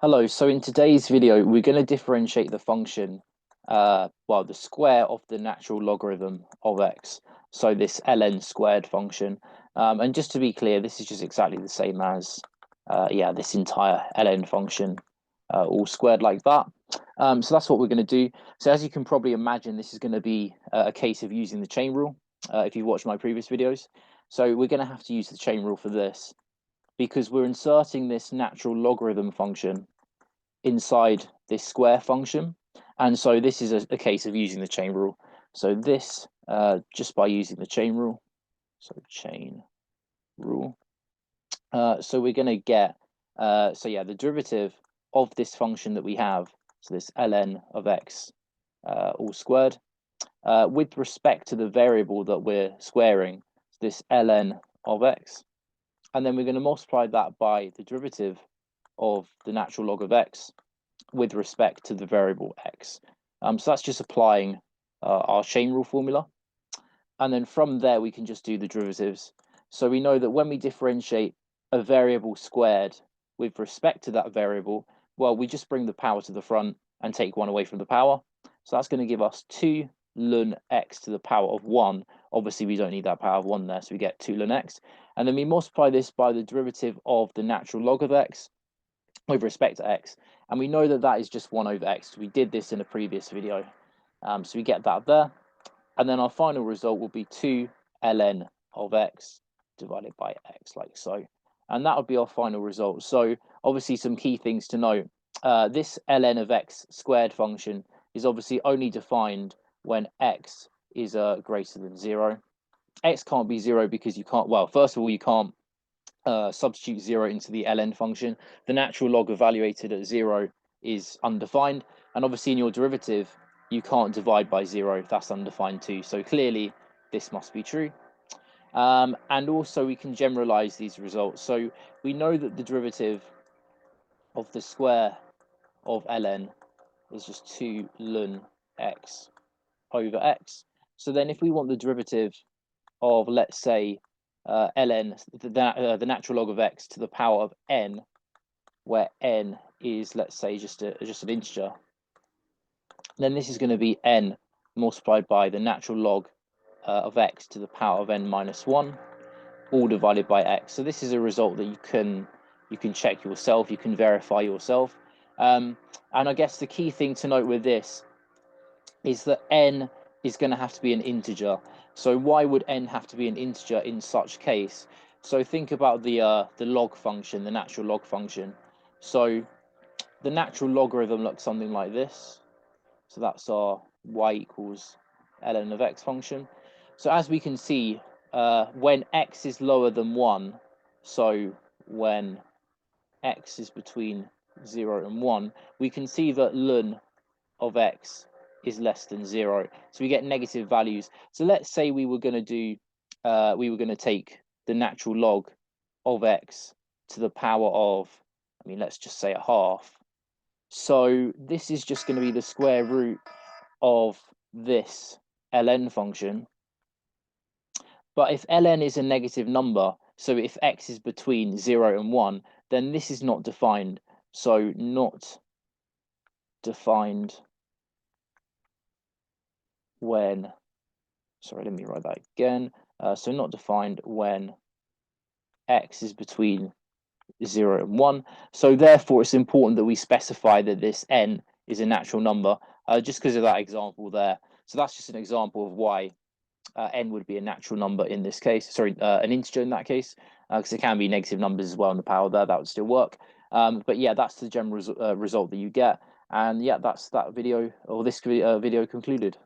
Hello, so in today's video, we're going to differentiate the function, the square of the natural logarithm of x. So this ln squared function. And just to be clear, this is just exactly the same as, this entire ln function, all squared like that. So that's what we're going to do. So as you can probably imagine, this is going to be a case of using the chain rule, if you've watched my previous videos. So we're going to have to use the chain rule for this, because we're inserting this natural logarithm function inside this square function. And so this is a case of using the chain rule. So this, just by using the chain rule, so chain rule. So we're going to get, the derivative of this function that we have, so this ln of x all squared, with respect to the variable that we're squaring, so this ln of x. And then we're going to multiply that by the derivative of the natural log of x with respect to the variable x. So that's just applying our chain rule formula. And then from there, we can just do the derivatives. So we know that when we differentiate a variable squared with respect to that variable, well, we just bring the power to the front and take one away from the power. So that's going to give us 2 ln x to the power of 1. Obviously, we don't need that power of 1 there, so we get 2 ln x. And then we multiply this by the derivative of the natural log of x with respect to x. And we know that that is just 1 over x. We did this in a previous video. So we get that there. And then our final result will be 2 ln of x divided by x, like so. And that would be our final result. So obviously some key things to note. This ln of x squared function is obviously only defined when x is greater than 0. X can't be 0 because you can't, well, first of all, you can't substitute 0 into the ln function. The natural log evaluated at 0 is undefined. And obviously in your derivative, you can't divide by 0. That's undefined too. So clearly this must be true. And also we can generalize these results. So we know that the derivative of the square of ln is just 2 ln x over x. So then if we want the derivative of, let's say, ln, the natural log of x to the power of n, where n is, let's say, just an integer, then this is going to be n multiplied by the natural log of x to the power of n minus 1, all divided by x. So this is a result that you can check yourself, you can verify yourself. And I guess the key thing to note with this is that n is going to have to be an integer. So why would n have to be an integer in such case? So think about the log function, the natural log function. So the natural logarithm looks something like this. So that's our y equals ln of x function. So as we can see, when x is lower than 1, so when x is between 0 and 1, we can see that ln of x is less than 0. So we get negative values. So let's say we were going to take the natural log of x to the power of, let's just say a half. So this is just going to be the square root of this ln function. But if ln is a negative number, so if x is between 0 and 1, then this is not defined. So not defined when, sorry, let me write that again. So not defined when x is between 0 and 1. So therefore, it's important that we specify that this n is a natural number, just because of that example there. So that's just an example of why n would be a natural number in this case. Sorry, an integer in that case, because it can be negative numbers as well in the power there. That would still work. But yeah, that's the general result that you get. And yeah, that's that video, or this video concluded.